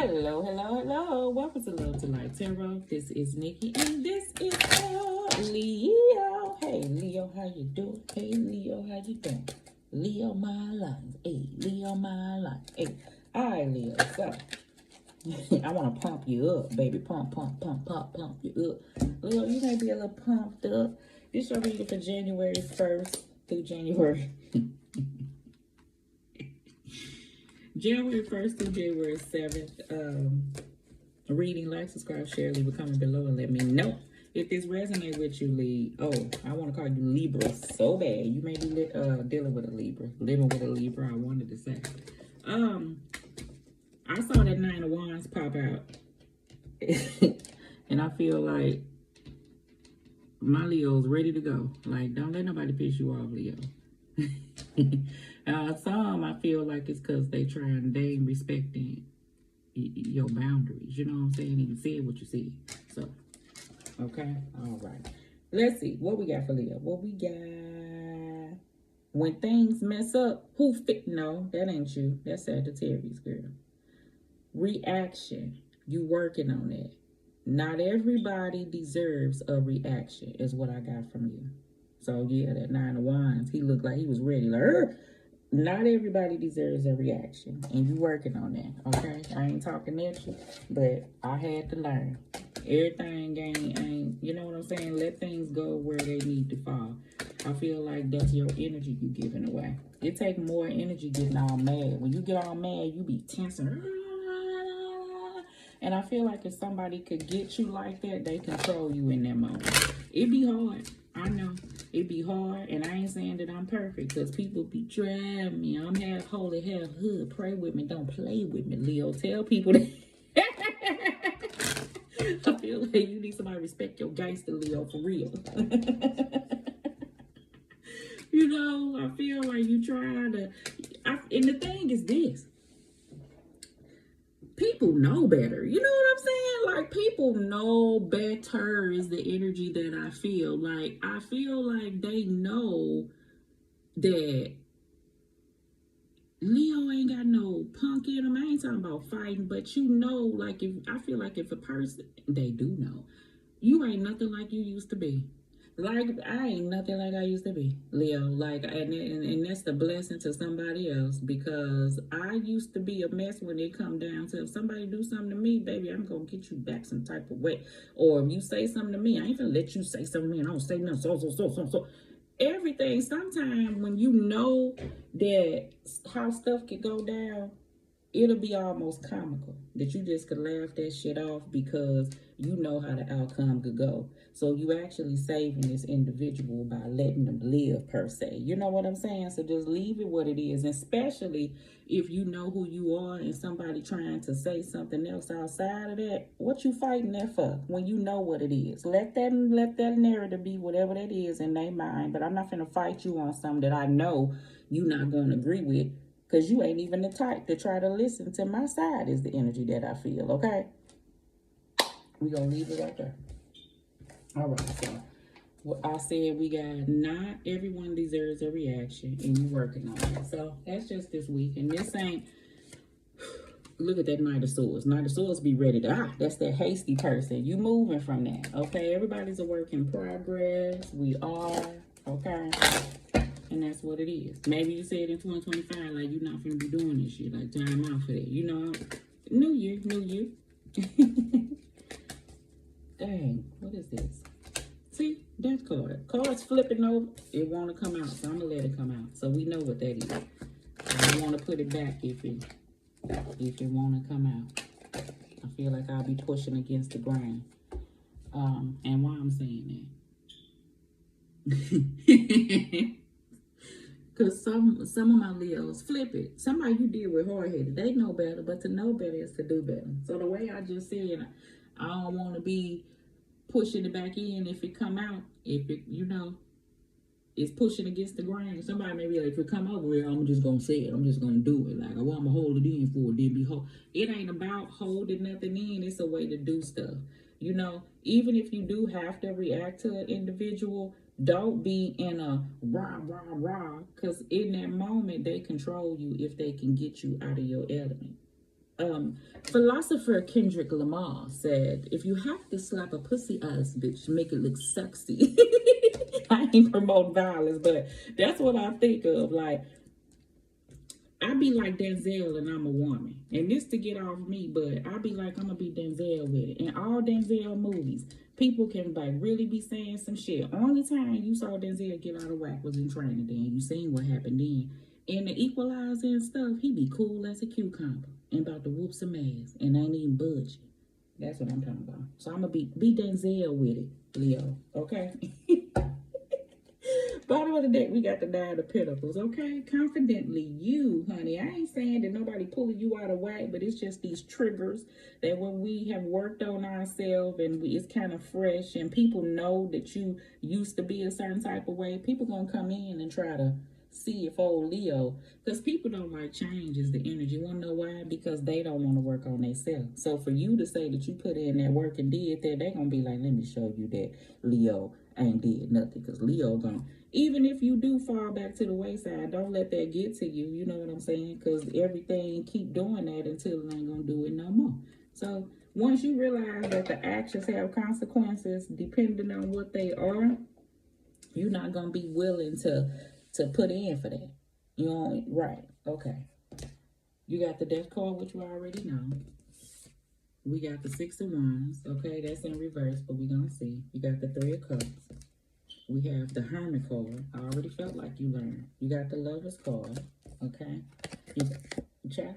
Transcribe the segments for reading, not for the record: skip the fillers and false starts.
Hello, hello, hello. Welcome to Love to Life Tarot. This is Nikki and this is Leo. Hey, Leo, how you doing? Hey, Leo, how you doing? Leo, my life. Hey, Leo, my life. Hey, all right, Leo. So, I want to pump you up, baby. Pump, pump, pump, pump, pump you up. Leo, you may be a little pumped up. This your reading for January 1st through January. January 1st through January 7th. Reading, like, subscribe, share, leave a comment below, and let me know if this resonates with you, Lee. Oh, I want to call you Libra so bad. You may be dealing with a Libra, living with a Libra. I wanted to say. I saw that Nine of Wands pop out, and I feel like my Leo's ready to go. Like, don't let nobody piss you off, Leo. Some I feel like it's because they ain't respecting your boundaries. You know what I'm saying? You said what you said. So, okay, all right. Let's see what we got for Leo. What we got? When things mess up, who fit? No, that ain't you. That's Sagittarius, girl. Reaction. You working on it. Not everybody deserves a reaction, is what I got from you. So yeah, that Nine of Wands, he looked like he was ready. Like, not everybody deserves a reaction, and you working on that, okay? I ain't talking at you, but I had to learn. Everything ain't, you know what I'm saying? Let things go where they need to fall. I feel like that's your energy you giving away. It takes more energy getting all mad. When you get all mad, you be tensing. And I feel like if somebody could get you like that, they control you in that moment. It be hard. I know. It be hard, and I ain't saying that I'm perfect, because people be trying me. I'm half holy, half hood. Pray with me. Don't play with me, Leo. Tell people that. I feel like you need somebody to respect your gangster, Leo, for real. You know, I feel like you trying to. And the thing is this. People know better. You know what I'm saying? Like, people know better is the energy that I feel. Like, I feel like they know that Leo ain't got no punk in him. I ain't talking about fighting, but you know, like, if I feel like if a person, they do know, you ain't nothing like you used to be. Like, I ain't nothing like I used to be, Leo. Like, and that's the blessing to somebody else, because I used to be a mess when it come down to, if somebody do something to me, baby, I'm gonna get you back some type of way. Or if you say something to me, I ain't gonna let you say something to me and I don't say nothing. So. Everything, sometimes when you know that how stuff can go down, it'll be almost comical that you just could laugh that shit off, because you know how the outcome could go. So you actually saving this individual by letting them live, per se. You know what I'm saying? So just leave it what it is, especially if you know who you are and somebody trying to say something else outside of that. What you fighting there for when you know what it is? Let that narrative be whatever that is in their mind. But I'm not gonna fight you on something that I know you not gonna agree with, because you ain't even the type to try to listen to my side, is the energy that I feel, okay? We're going to leave it right there. All right, so what I said, we got not everyone deserves a reaction, and you working on it. So that's just this week. And this ain't, look at that Knight of Swords. Knight of Swords be ready to, that's that hasty person. You moving from that, okay? Everybody's a work in progress. We are, okay? And that's what it is. Maybe you said in 2025, like, you're not going to be doing this shit. Like, time out for that. You know, new year. Dang, what is this? See, that card. Card's flipping over. It want to come out, so I'm going to let it come out. So we know what that is. I want to put it back if it want to come out. I feel like I'll be pushing against the grain. And why I'm saying that. Because some of my Leos flip it. Somebody you deal with hard-headed, they know better, but to know better is to do better. So the way I just said, I don't want to be pushing it back in if it come out. If it, it's pushing against the grain. Somebody may be like, if it come over here, I'm just going to say it. I'm just going to do it. Like, I'm going to hold it in for it. Then be it ain't about holding nothing in. It's a way to do stuff. You know, even if you do have to react to an individual, don't be in a rah, because in that moment, they control you if they can get you out of your element. Philosopher Kendrick Lamar said, if you have to slap a pussy ass bitch, make it look sexy. I ain't promote violence, but that's what I think of. Like, I be like Denzel and I'm a woman. And this to get off me, but I be like, I'm gonna be Denzel with it. In all Denzel movies, people can like really be saying some shit. Only time you saw Denzel get out of whack was in Training Day. And you seen what happened then. In the Equalizer and stuff, he be cool as a cucumber and about to whoop some ass and ain't even budge. That's what I'm talking about. So I'm gonna be Denzel with it, Leo. Okay. Bottom of the deck, we got the Nine of Pentacles, okay? Confidently, you, honey. I ain't saying that nobody pulling you out of whack, but it's just these triggers that when we have worked on ourselves and it's kind of fresh and people know that you used to be a certain type of way, people gonna come in and try to see if old Leo, because people don't like change is the energy. You want to know why? Because they don't want to work on themselves. So for you to say that you put in that work and did that, they're going to be like, let me show you that Leo ain't did nothing, because Leo going to, even if you do fall back to the wayside, don't let that get to you. You know what I'm saying? Because everything, keep doing that until it ain't going to do it no more. So once you realize that the actions have consequences, depending on what they are, you're not going to be willing to put in for that. You know, right. Okay. You got the Death card, which we already know. We got the Six of Wands. Okay, that's in reverse, but we're going to see. You got the Three of Cups. We have the Hermit card. I already felt like you learned. You got the Lover's card. Okay. You got, child,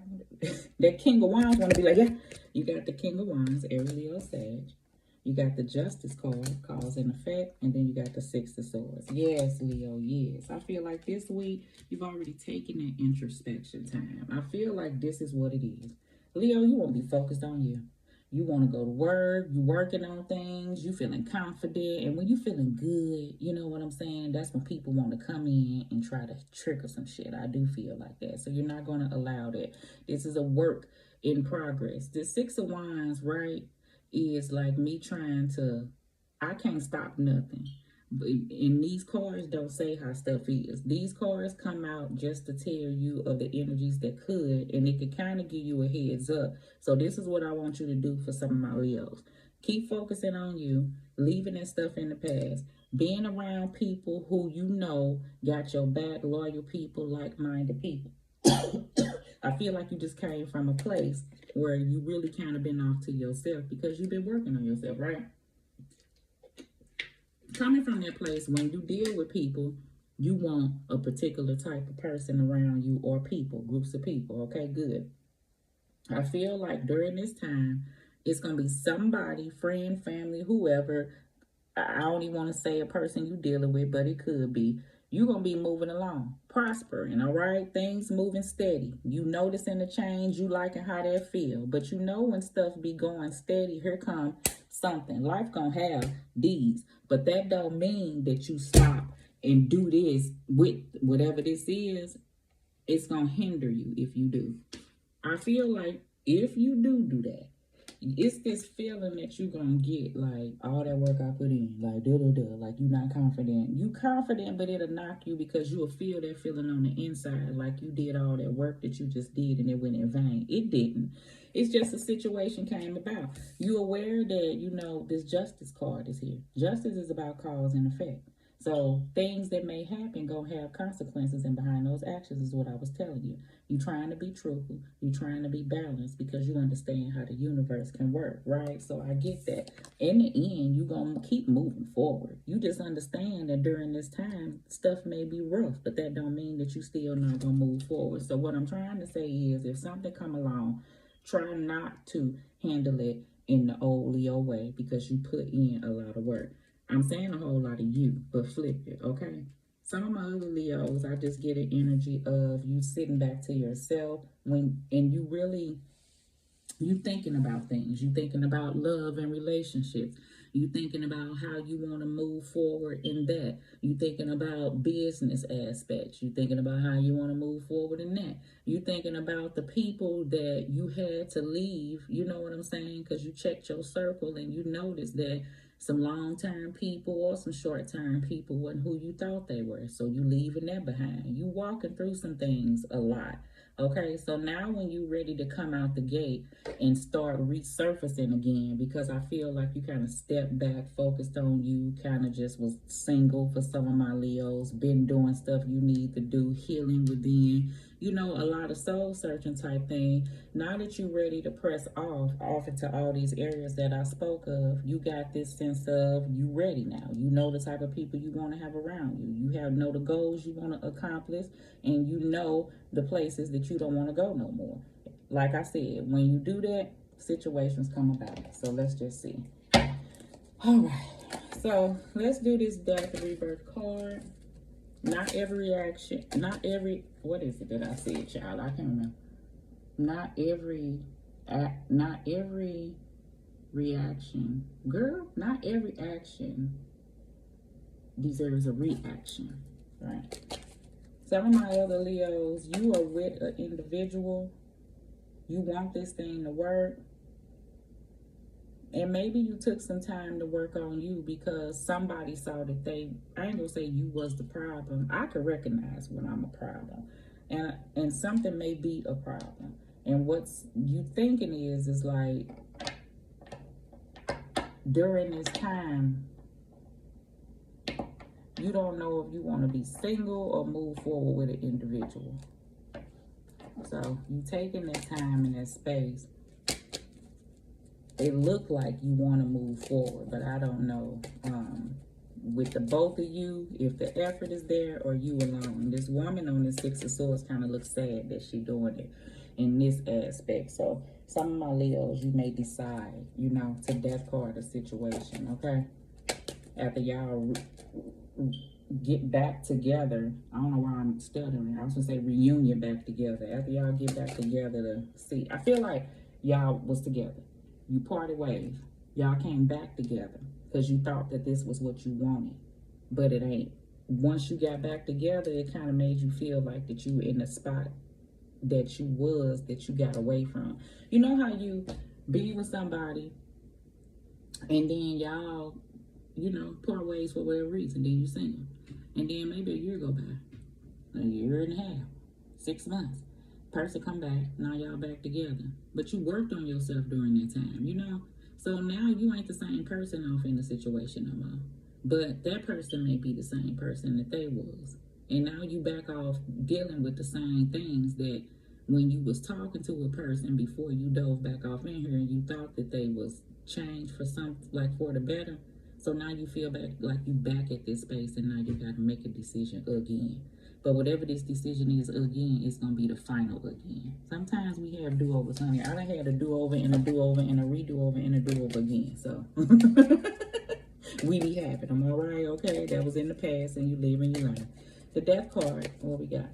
that King of Wands want to be like, yeah. You got the King of Wands, Aries, Leo, Sag. You got the Justice card, cause and effect, and then you got the Six of Swords. Yes, Leo, yes. I feel like this week, you've already taken an introspection time. I feel like this is what it is. Leo, you won't be focused on you. You want to go to work, you working on things, you feeling confident, and when you feeling good, you know what I'm saying? That's when people want to come in and try to trigger some shit. I do feel like that. So you're not going to allow that. This is a work in progress. The Six of Wands, right, is like me trying to, I can't stop nothing. And these cards don't say how stuff is. These cards come out just to tell you of the energies that could, and it could kind of give you a heads up. So this is what I want you to do for some of my Leos. Keep focusing on you, leaving that stuff in the past, being around people who you know got your back, loyal people, like-minded people. I feel like you just came from a place where you really kind of been off to yourself because you've been working on yourself, right? Coming from that place, when you deal with people, you want a particular type of person around you, or people, groups of people. Okay, good. I feel like during this time, it's going to be somebody, friend, family, whoever. I don't even want to say a person you dealing with, but it could be. You're going to be moving along, prospering, all right? Things moving steady. You noticing the change, you liking how that feel. But you know when stuff be going steady, here come something. Life going to have these. But that don't mean that you stop and do this with whatever this is. It's going to hinder you if you do. I feel like if you do that, it's this feeling that you're gonna get, like all that work I put in, like like you're not confident. You confident, but it'll knock you because you'll feel that feeling on the inside, like you did all that work that you just did and it went in vain. It didn't. It's just a situation came about. You aware that, you know, this Justice card is here. Justice is about cause and effect. So things that may happen gonna have consequences, and behind those actions is what I was telling you. You trying to be truthful, you trying to be balanced because you understand how the universe can work, right? So I get that. In the end, you gonna keep moving forward. You just understand that during this time, stuff may be rough, but that don't mean that you still not gonna move forward. So what I'm trying to say is, if something come along, try not to handle it in the old Leo way because you put in a lot of work. I'm saying a whole lot of you, but flip it, okay? Some of my other Leos, I just get an energy of you sitting back to yourself and you really, you thinking about things. You thinking about love and relationships. You thinking about how you want to move forward in that. You thinking about business aspects. You thinking about how you want to move forward in that. You thinking about the people that you had to leave, you know what I'm saying? Because you checked your circle and you noticed that some long-term people or some short-term people wasn't who you thought they were. So you leaving that behind. You walking through some things a lot. Okay, so now when you're ready to come out the gate and start resurfacing again, because I feel like you kind of stepped back, focused on you, kind of just was single for some of my Leos, been doing stuff you need to do, healing within, you know, a lot of soul searching type thing. Now that you're ready to press off into all these areas that I spoke of, you got this sense of you ready now. You know the type of people you want to have around you. You have know the goals you want to accomplish, and you know the places that you don't want to go no more. Like I said, when you do that, situations come about. So let's just see. All right. So let's do this death rebirth card. Not every reaction, what is it that I said, child? I can't remember. Not every reaction, girl, not every action deserves a reaction, right? Some of my other Leos, you are with an individual, you want this thing to work, and maybe you took some time to work on you because somebody saw that I ain't gonna say you was the problem. I could recognize when I'm a problem. And something may be a problem. And what's you thinking is like, during this time, you don't know if you want to be single or move forward with an individual. So you taking that time and that space. It looked like you want to move forward, but I don't know. With the both of you, if the effort is there or you alone. This woman on the Six of Swords kind of looks sad that she's doing it in this aspect. So some of my Leos, you may decide, you know, to death card a situation, okay? After y'all get back together, I don't know why I'm stuttering. I was gonna say reunion back together. After y'all get back together to see, I feel like y'all was together. You parted ways. Y'all came back together because you thought that this was what you wanted, but it ain't. Once you got back together, it kind of made you feel like that you were in the spot that you got away from. You know how you be with somebody and then y'all, you know, part ways for whatever reason, then you see them. And then maybe a year go by, a year and a half, 6 months. Person come back, now y'all back together. But you worked on yourself during that time, you know? So now you ain't the same person off in the situation no more. But that person may be the same person that they was. And now you back off dealing with the same things that when you was talking to a person before you dove back off in here and you thought that they was changed for something, like for the better. So now you feel back like you back at this space and now you got to make a decision again. But whatever this decision is again, it's going to be the final again. Sometimes we have do-overs, honey. I done had a do-over and a do-over and a redo-over and a do-over again. So we be having them, all right? Okay, that was in the past and you live in your life. The death card, what we got?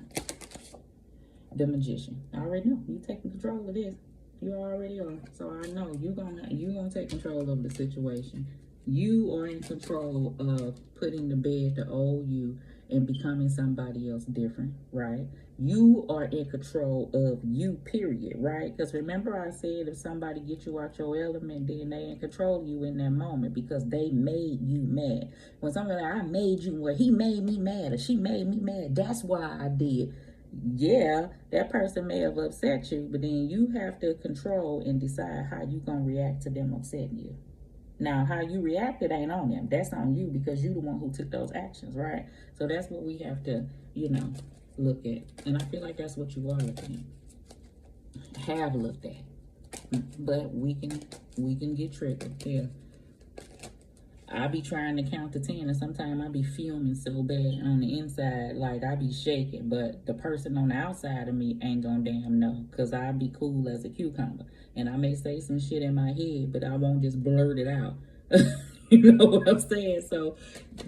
The Magician. I already know. You taking control of this. You already are. So I know you're gonna take control of the situation. You are in control of putting to bed the old you and becoming somebody else different, right? You are in control of you, period, right? Because remember I said if somebody gets you out your element, then they in control of you in that moment because they made you mad. When somebody like, I made you, well, he made me mad or she made me mad, that's why I did. Yeah, that person may have upset you, but then you have to control and decide how you gonna react to them upsetting you. Now, how you reacted ain't on them. That's on you because you the one who took those actions, right? So that's what we have to, you know, look at. And I feel like that's what you are looking at. Have looked at. But we can get triggered. Yeah. I be trying to count to 10 and sometimes I be fuming so bad on the inside, like I be shaking, but the person on the outside of me ain't gonna damn know, cause I be cool as a cucumber. And I may say some shit in my head, but I won't just blurt it out. You know what I'm saying? So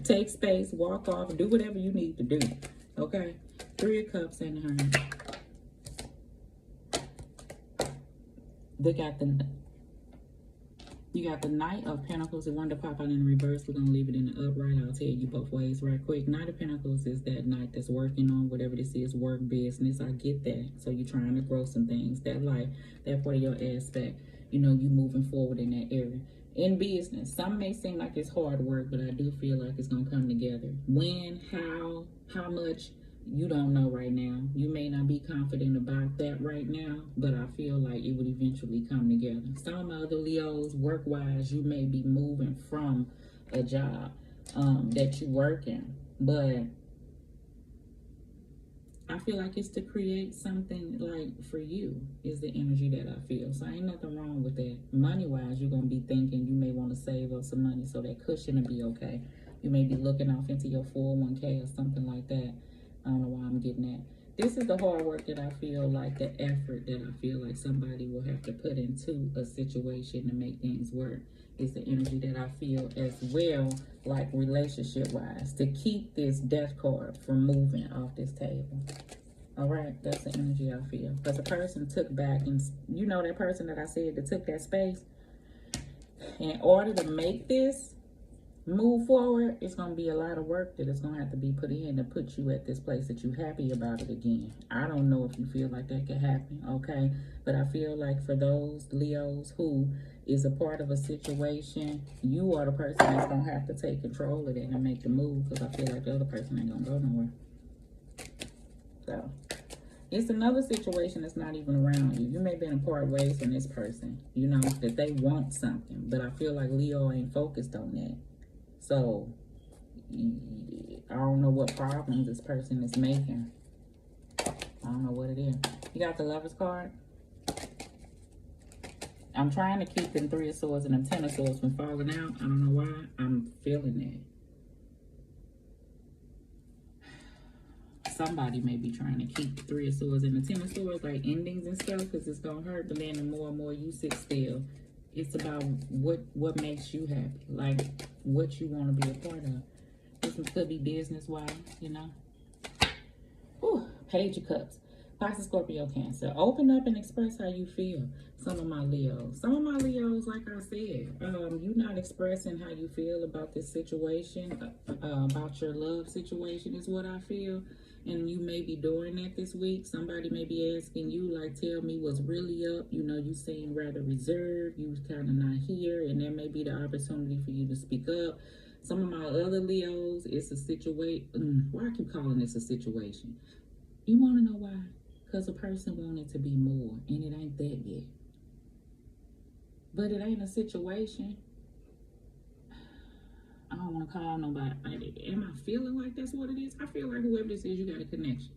take space, walk off, do whatever you need to do. Okay? 3 of Cups in her. You got the Knight of Pentacles. It wanted to pop out in reverse. We're going to leave it in the upright. I'll tell you both ways right quick. Knight of Pentacles is that knight that's working on whatever this is, work, business. I get that. So you're trying to grow some things. That life, that part of your aspect, you know, you moving forward in that area. In business, some may seem like it's hard work, but I do feel like it's going to come together. When, how much, You don't know right now. You may not be confident about that right now, but I feel like it would eventually come together. Some other Leos, work wise, you may be moving from a job that you work in, but I feel like it's to create something like for you is the energy that I feel. So ain't nothing wrong with that. Money wise, you're gonna be thinking you may want to save up some money so that cushion will be okay. You may be looking off into your 401k or something like that. I don't know why I'm getting that. This is the hard work that I feel like, the effort that I feel like somebody will have to put into a situation to make things work. It's the energy that I feel as well, like relationship wise, to keep this death card from moving off this table. All right, that's the energy I feel. Because the person took back, and you know that person that I said that took that space. In order to make this move forward, it's going to be a lot of work that is going to have to be put in to put you at this place that you're happy about it again. I don't know if you feel like that could happen, okay? But I feel like for those Leos who is a part of a situation, you are the person that's going to have to take control of it and make the move, because I feel like the other person ain't going to go nowhere. So it's another situation that's not even around you. You may be in part ways from this person, you know, that they want something, but I feel like Leo ain't focused on that. So I don't know what problems this person is making. I don't know what it is. You got the Lover's card. I'm trying to keep them Three of Swords and them Ten of Swords from falling out. I don't know why. I'm feeling that. Somebody may be trying to keep the Three of Swords and the Ten of Swords, like endings and stuff, because it's going to hurt. But then the more and more you sit still, it's about what makes you happy, like what you want to be a part of. This could be business-wise, you know. Ooh, Page of Cups. Pisces, Scorpio, Cancer. Open up and express how you feel. Some of my Leos, like I said, you're not expressing how you feel about this situation, about your love situation is what I feel. And you may be doing that this week. Somebody may be asking you, like, tell me what's really up. You know, you seem rather reserved. You kind of not here. And there may be the opportunity for you to speak up. Some of my other Leos, it's a situation. Why I keep calling this a situation? You want to know why? Because a person wanted to be more, and it ain't that yet. But it ain't a situation. I don't want to call nobody. Am I feeling like that's what it is? I feel like whoever this is, you got a connection.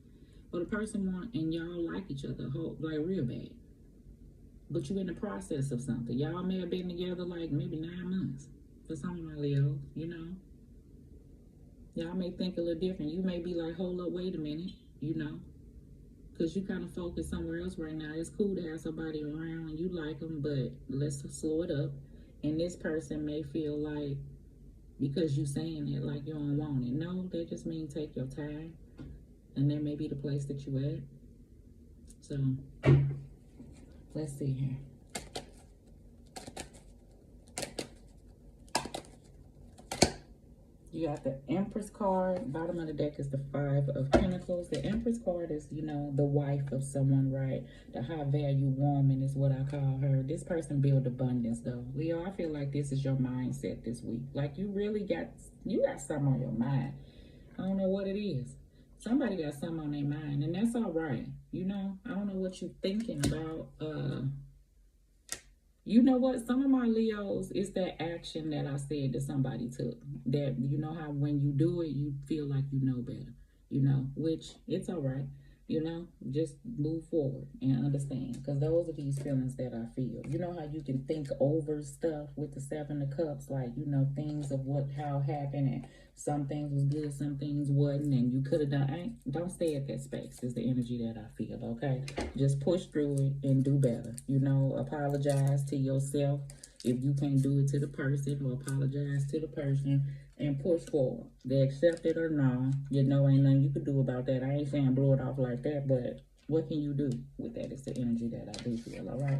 But a person want, and y'all like each other, like real bad. But you in the process of something. Y'all may have been together like maybe 9 months. For some of my Leos, you know. Y'all may think a little different. You may be like, hold up, wait a minute, you know. Because you kind of focus somewhere else right now. It's cool to have somebody around and you like them, but let's slow it up. And this person may feel like, because you saying it, like you don't want it. No, they just mean take your time. And that may be the place that you at. So, let's see here. You got the Empress card. Bottom of the deck is the Five of Pentacles. The Empress card is, you know, the wife of someone, right? The high value woman is what I call her. This person build abundance, though. Leo, I feel like this is your mindset this week. Like you got something on your mind. I don't know what it is. Somebody got something on their mind, and that's all right. You know, I don't know what you're thinking about. You know what? Some of my Leos, it's that action that I said that somebody took. That, you know how when you do it, you feel like you know better. You know, which it's all right. You know, just move forward and understand. Because those are these feelings that I feel. You know how you can think over stuff with the Seven of Cups. Like, you know, things of how happened. And some things was good, some things wasn't. And you could have done. Don't stay at that space is the energy that I feel, okay? Just push through it and do better. You know, apologize to yourself if you can't do it to the person, or apologize to the person and push forward. They accept it or not, you know, ain't nothing you can do about that. I ain't saying blow it off like that, but what can you do with that? It's the energy that I do feel, all right?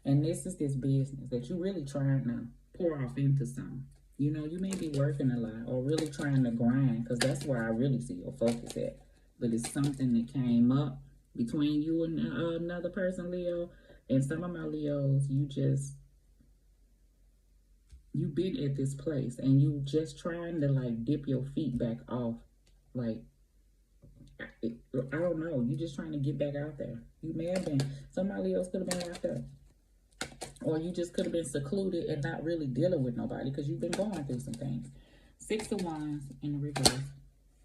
And this is this business that you really trying to pour off into something. You know, you may be working a lot or really trying to grind, because that's where I really see your focus at. But it's something that came up between you and another person, Leo. And some of my Leos, you've been at this place and you just trying to like dip your feet back off, like I don't know. You just trying to get back out there. You may have been. Somebody else could have been locked up. Or you just could have been secluded and not really dealing with nobody because you've been going through some things. Six of Wands in the reverse.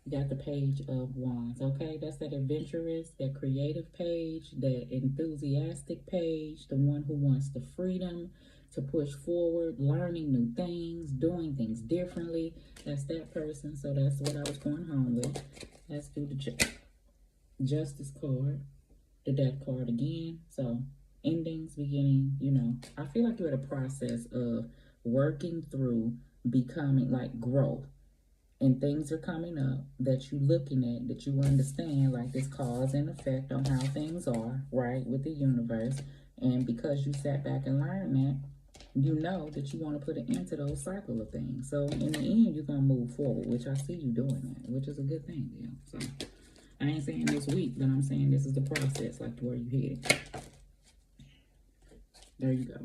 You got the Page of Wands, okay? That's that adventurous, that creative page, that enthusiastic page, the one who wants the freedom to push forward, learning new things, doing things differently. That's that person. So that's what I was going home with. Let's do the Justice card, the Death card again. So endings, beginning, you know. I feel like you're at a process of working through becoming like growth. And things are coming up that you're looking at, that you understand, like this cause and effect on how things are, right, with the universe. And because you sat back and learned that, you know that you want to put an end to those cycle of things. So in the end, you're going to move forward, which I see you doing that, which is a good thing, yeah. So I ain't saying this week, but I'm saying this is the process, like to where you headed. There you go.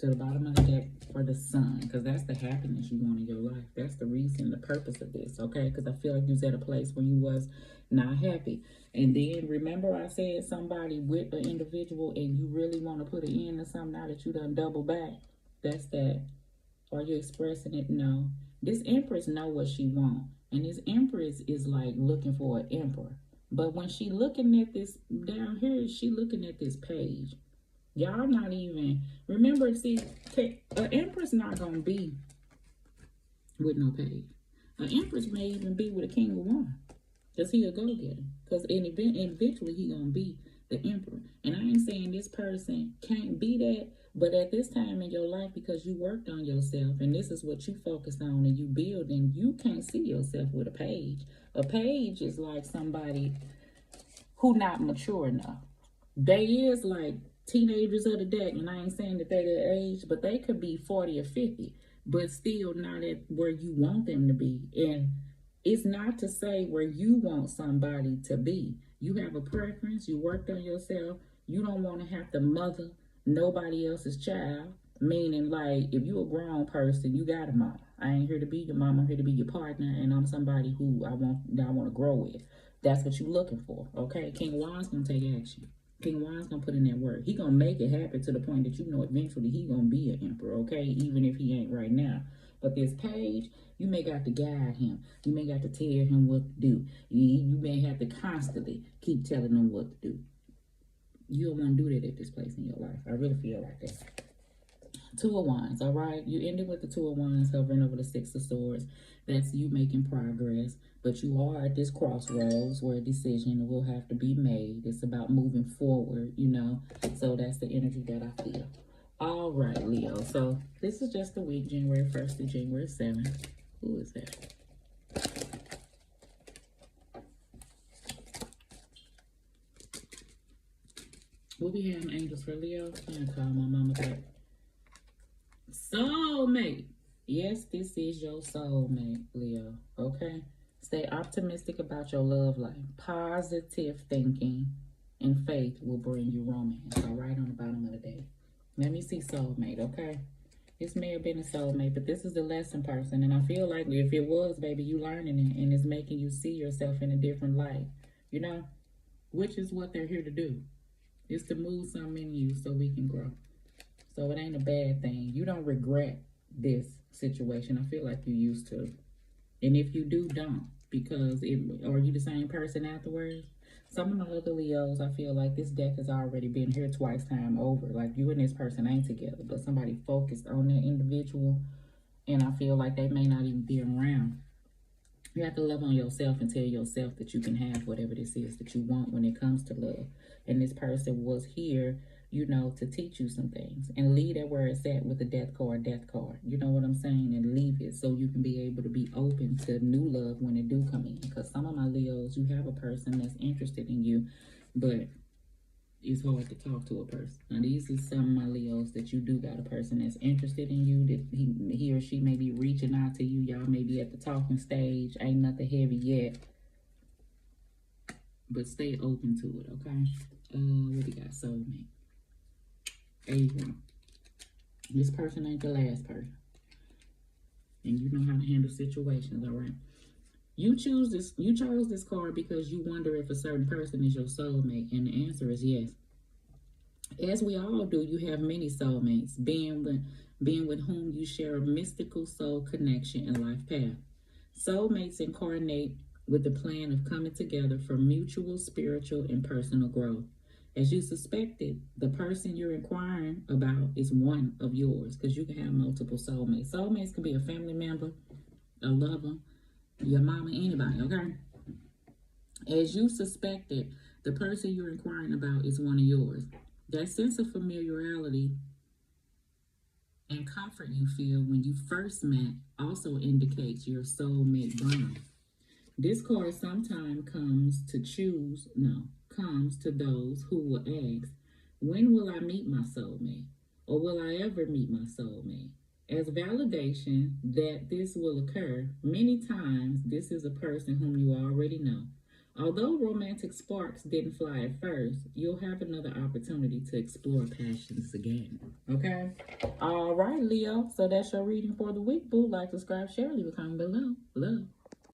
To the bottom of the deck for the Sun, because that's the happiness you want in your life. That's the reason, the purpose of this, okay? Because I feel like you was at a place where you was not happy. And then remember I said somebody with an individual and you really want to put an end to something now that you done double back. That's that. Are you expressing it? No. This Empress know what she want. And this Empress is like looking for an emperor. But when she looking at this down here, she looking at this page. Y'all not even, remember, see, an empress not going to be with no page. An empress may even be with a king of wands. Because he a go-getter. Because eventually he going to be the emperor. And I ain't saying this person can't be that, but at this time in your life, because you worked on yourself, and this is what you focus on and you build, and you can't see yourself with a page. A page is like somebody who not mature enough. They is like teenagers of the deck, and I ain't saying that they their age, but they could be 40 or 50, but still not at where you want them to be. And it's not to say where you want somebody to be. You have a preference, you worked on yourself, you don't want to have to mother nobody else's child. Meaning, like, if you a grown person, you got a mama. I ain't here to be your mama, I'm here to be your partner, and I'm somebody who I want to grow with. That's what you're looking for, okay? King Wands gonna take action. King Wands gonna put in that work. He gonna make it happen to the point that you know eventually he gonna be an emperor, okay? Even if he ain't right now. But this page, you may got to guide him. You may got to tell him what to do. You may have to constantly keep telling him what to do. You don't want to do that at this place in your life. I really feel like that. Two of Wands, all right? You ended with the Two of Wands hovering over the Six of Swords. That's you making progress. But you are at this crossroads where a decision will have to be made. It's about moving forward, you know? So that's the energy that I feel. All right, Leo. So this is just the week, January 1st to January 7th. Who is that? We'll be having angels for Leo. I'm going to call my mama back. Soulmate. Yes, this is your soulmate, Leo. Okay? Stay optimistic about your love life. Positive thinking and faith will bring you romance. All right, on the bottom of the day. Let me see soulmate, okay? This may have been a soulmate, but this is the lesson person. And I feel like if it was, baby, you learning it. And it's making you see yourself in a different light. You know? Which is what they're here to do. It's to move something in you so we can grow. So it ain't a bad thing. You don't regret this situation. I feel like you used to. And if you do, don't. Because are you the same person afterwards? Some of my other Leos, I feel like this deck has already been here twice time over. Like you and this person ain't together. But somebody focused on that individual. And I feel like they may not even be around. You have to love on yourself and tell yourself that you can have whatever this is that you want when it comes to love. And this person was here, you know, to teach you some things. And leave it where it's at with the death card. You know what I'm saying? And leave it so you can be able to be open to new love when it do come in. Because some of my Leos, you have a person that's interested in you, but it's hard to talk to a person. Now, these are some of my Leos that you do got a person that's interested in you, that he or she may be reaching out to you. Y'all may be at the talking stage. Ain't nothing heavy yet. But stay open to it, okay? What we got? Soulmate. A1. This person ain't the last person. And you know how to handle situations, all right? You chose this card because you wonder if a certain person is your soulmate, and the answer is yes. As we all do, you have many soulmates, being with whom you share a mystical soul connection and life path. Soulmates incarnate with the plan of coming together for mutual spiritual and personal growth. As you suspected, the person you're inquiring about is one of yours, because you can have multiple soulmates. Soulmates can be a family member, a lover, your mama, anybody, okay? As you suspected, the person you're inquiring about is one of yours. That sense of familiarity and comfort you feel when you first met also indicates your soulmate bond. This card sometimes comes to those who will ask, when will I meet my soulmate? Or will I ever meet my soulmate? As validation that this will occur, many times this is a person whom you already know. Although romantic sparks didn't fly at first, you'll have another opportunity to explore passions again. Okay? All right, Leo. So that's your reading for the week, boo. Like, subscribe, share, leave a comment below. Love.